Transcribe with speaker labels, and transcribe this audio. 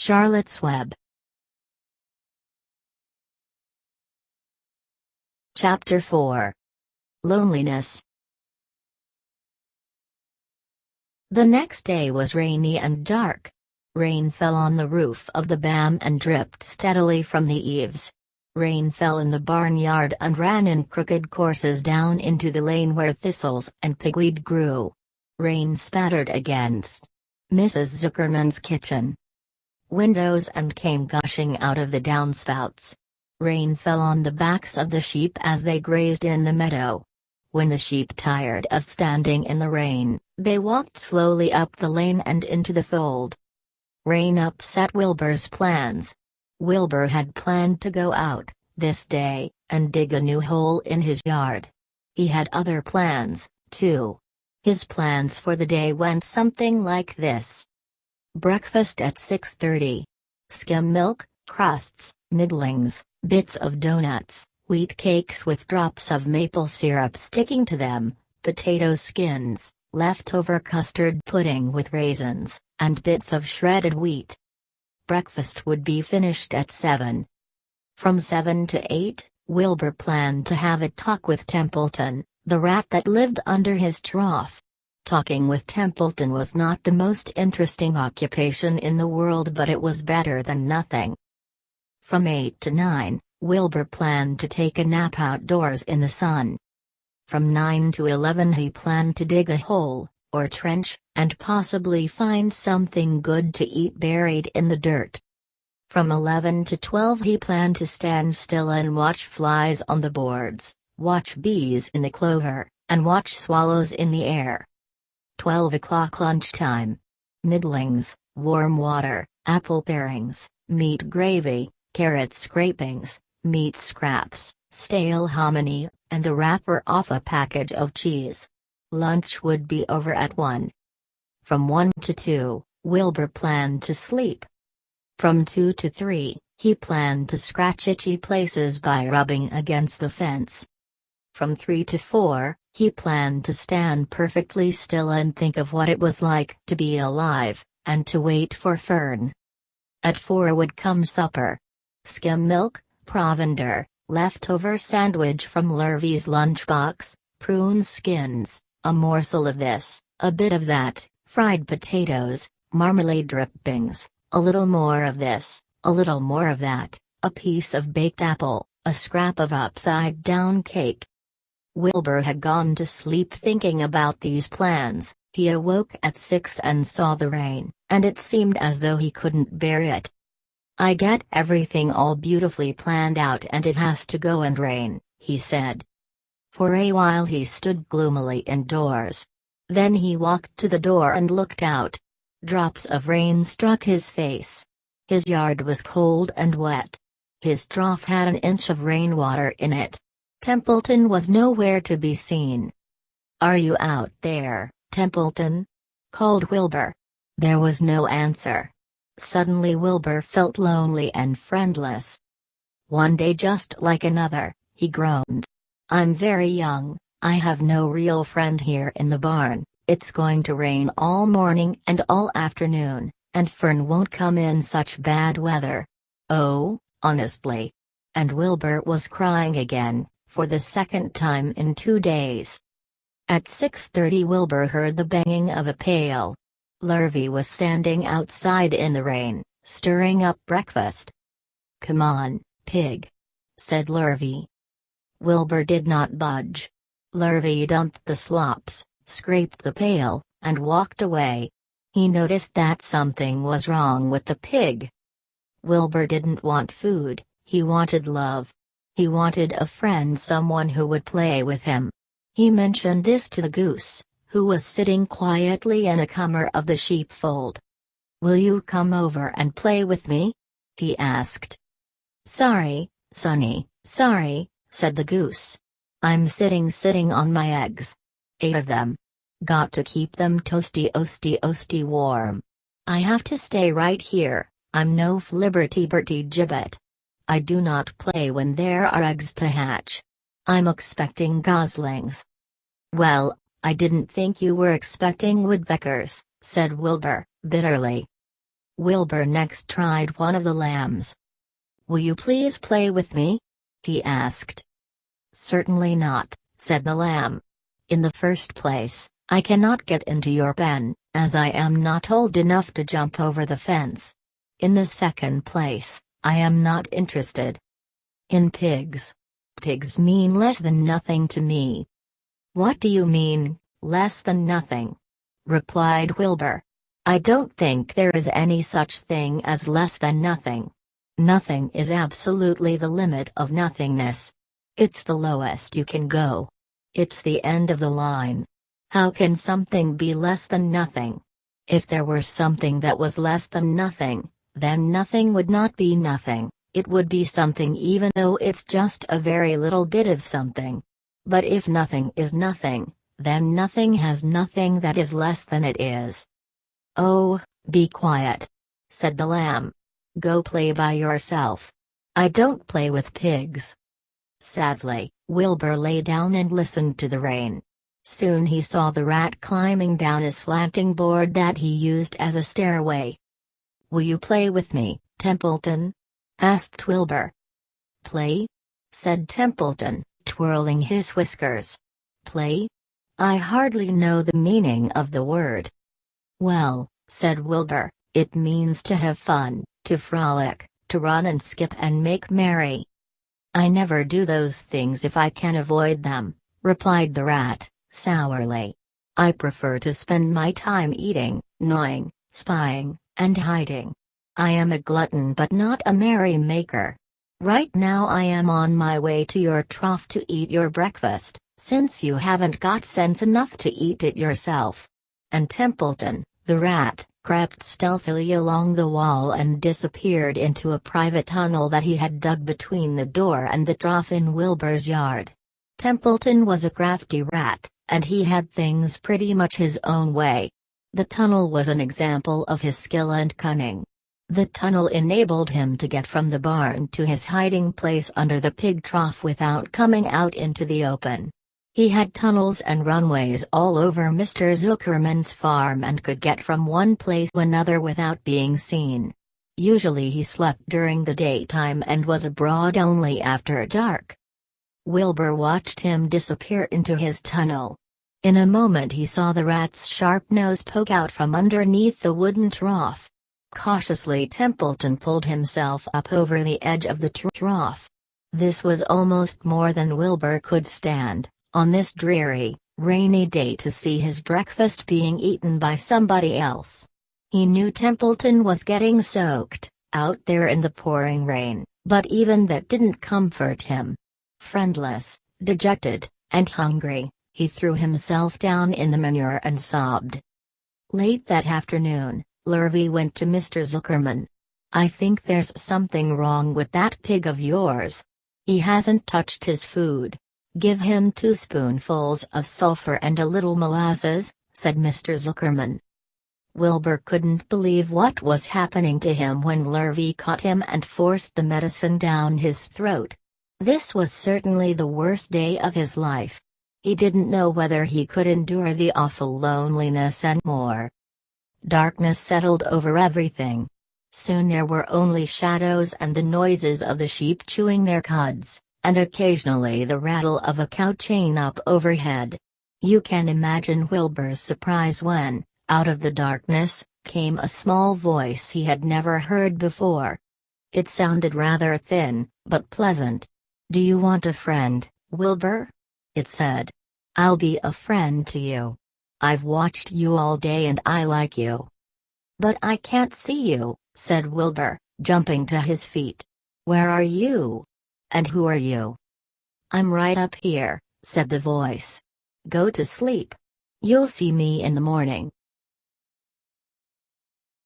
Speaker 1: Charlotte's Web. Chapter 4. Loneliness. The next day was rainy and dark. Rain fell on the roof of the BAM and dripped steadily from the eaves. Rain fell in the barnyard and ran in crooked courses down into the lane where thistles and pigweed grew. Rain spattered against Mrs. Zuckerman's kitchen windows and came gushing out of the downspouts. Rain fell on the backs of the sheep as they grazed in the meadow. When the sheep tired of standing in the rain, they walked slowly up the lane and into the fold. Rain upset Wilbur's plans. Wilbur had planned to go out, this day, and dig a new hole in his yard. He had other plans, too. His plans for the day went something like this. Breakfast at 6:30. Skim milk, crusts, middlings, bits of donuts, wheat cakes with drops of maple syrup sticking to them, potato skins, leftover custard pudding with raisins, and bits of shredded wheat. Breakfast would be finished at 7. From 7 to 8, Wilbur planned to have a talk with Templeton, the rat that lived under his trough. Talking with Templeton was not the most interesting occupation in the world, but it was better than nothing. From 8 to 9, Wilbur planned to take a nap outdoors in the sun. From 9 to 11 he planned to dig a hole, or trench, and possibly find something good to eat buried in the dirt. From 11 to 12 he planned to stand still and watch flies on the boards, watch bees in the clover, and watch swallows in the air. 12 o'clock lunchtime. Middlings, warm water, apple parings, meat gravy, carrot scrapings, meat scraps, stale hominy, and the wrapper off a package of cheese. Lunch would be over at 1. From 1 to 2, Wilbur planned to sleep. From 2 to 3, he planned to scratch itchy places by rubbing against the fence. From 3 to 4, he planned to stand perfectly still and think of what it was like to be alive, and to wait for Fern. At 4 would come supper. Skim milk, provender, leftover sandwich from Lurvy's lunchbox, prune skins, a morsel of this, a bit of that, fried potatoes, marmalade drippings, a little more of this, a little more of that, a piece of baked apple, a scrap of upside-down cake. Wilbur had gone to sleep thinking about these plans. He awoke at 6 and saw the rain, and it seemed as though he couldn't bear it. "I get everything all beautifully planned out and it has to go and rain," he said. For a while he stood gloomily indoors. Then he walked to the door and looked out. Drops of rain struck his face. His yard was cold and wet. His trough had an inch of rainwater in it. Templeton was nowhere to be seen. "Are you out there, Templeton?" called Wilbur. There was no answer. Suddenly Wilbur felt lonely and friendless. "One day just like another," he groaned. "I'm very young, I have no real friend here in the barn, it's going to rain all morning and all afternoon, and Fern won't come in such bad weather. Oh, honestly." And Wilbur was crying again, for the second time in 2 days. At 6:30 Wilbur heard the banging of a pail. Lurvy was standing outside in the rain, stirring up breakfast. "Come on, pig," said Lurvy. Wilbur did not budge. Lurvy dumped the slops, scraped the pail, and walked away. He noticed that something was wrong with the pig. Wilbur didn't want food, he wanted love. He wanted a friend, someone who would play with him. He mentioned this to the goose, who was sitting quietly in a corner of the sheepfold. "Will you come over and play with me?" he asked. "Sorry, Sonny, sorry," said the goose. "I'm sitting on my eggs. 8 of them. Got to keep them toasty warm. I have to stay right here, I'm no flibberty-berty gibbet. I do not play when there are eggs to hatch. I'm expecting goslings." "Well, I didn't think you were expecting woodpeckers," said Wilbur, bitterly. Wilbur next tried one of the lambs. "Will you please play with me?" he asked. "Certainly not," said the lamb. "In the first place, I cannot get into your pen, as I am not old enough to jump over the fence. In the second place, I am not interested in pigs. Pigs mean less than nothing to me." "What do you mean, less than nothing?" replied Wilbur. "I don't think there is any such thing as less than nothing. Nothing is absolutely the limit of nothingness. It's the lowest you can go. It's the end of the line. How can something be less than nothing? If there were something that was less than nothing, then nothing would not be nothing, it would be something even though it's just a very little bit of something. But if nothing is nothing, then nothing has nothing that is less than it is." "Oh, be quiet," said the lamb. "Go play by yourself. I don't play with pigs." Sadly, Wilbur lay down and listened to the rain. Soon he saw the rat climbing down a slanting board that he used as a stairway. "Will you play with me, Templeton?" asked Wilbur. "Play?" said Templeton, twirling his whiskers. "Play? I hardly know the meaning of the word." "Well," said Wilbur, "it means to have fun, to frolic, to run and skip and make merry." "I never do those things if I can avoid them," replied the rat, sourly. "I prefer to spend my time eating, gnawing, spying, and hiding. I am a glutton but not a merry maker. Right now I am on my way to your trough to eat your breakfast, since you haven't got sense enough to eat it yourself." And Templeton, the rat, crept stealthily along the wall and disappeared into a private tunnel that he had dug between the door and the trough in Wilbur's yard. Templeton was a crafty rat, and he had things pretty much his own way. The tunnel was an example of his skill and cunning. The tunnel enabled him to get from the barn to his hiding place under the pig trough without coming out into the open. He had tunnels and runways all over Mr. Zuckerman's farm and could get from one place to another without being seen. Usually he slept during the daytime and was abroad only after dark. Wilbur watched him disappear into his tunnel. In a moment he saw the rat's sharp nose poke out from underneath the wooden trough. Cautiously Templeton pulled himself up over the edge of the trough. This was almost more than Wilbur could stand, on this dreary, rainy day, to see his breakfast being eaten by somebody else. He knew Templeton was getting soaked, out there in the pouring rain, but even that didn't comfort him. Friendless, dejected, and hungry, he threw himself down in the manure and sobbed. Late that afternoon, Lurvy went to Mr. Zuckerman. "I think there's something wrong with that pig of yours. He hasn't touched his food. Give him 2 spoonfuls of sulfur and a little molasses," said Mr. Zuckerman. Wilbur couldn't believe what was happening to him when Lurvy caught him and forced the medicine down his throat. This was certainly the worst day of his life. He didn't know whether he could endure the awful loneliness and more. Darkness settled over everything. Soon there were only shadows and the noises of the sheep chewing their cuds, and occasionally the rattle of a cow chain up overhead. You can imagine Wilbur's surprise when, out of the darkness, came a small voice he had never heard before. It sounded rather thin, but pleasant. "Do you want a friend, Wilbur?" it said. "I'll be a friend to you. I've watched you all day and I like you." "But I can't see you," said Wilbur, jumping to his feet. "Where are you? And who are you?" "I'm right up here," said the voice. "Go to sleep. You'll see me in the morning."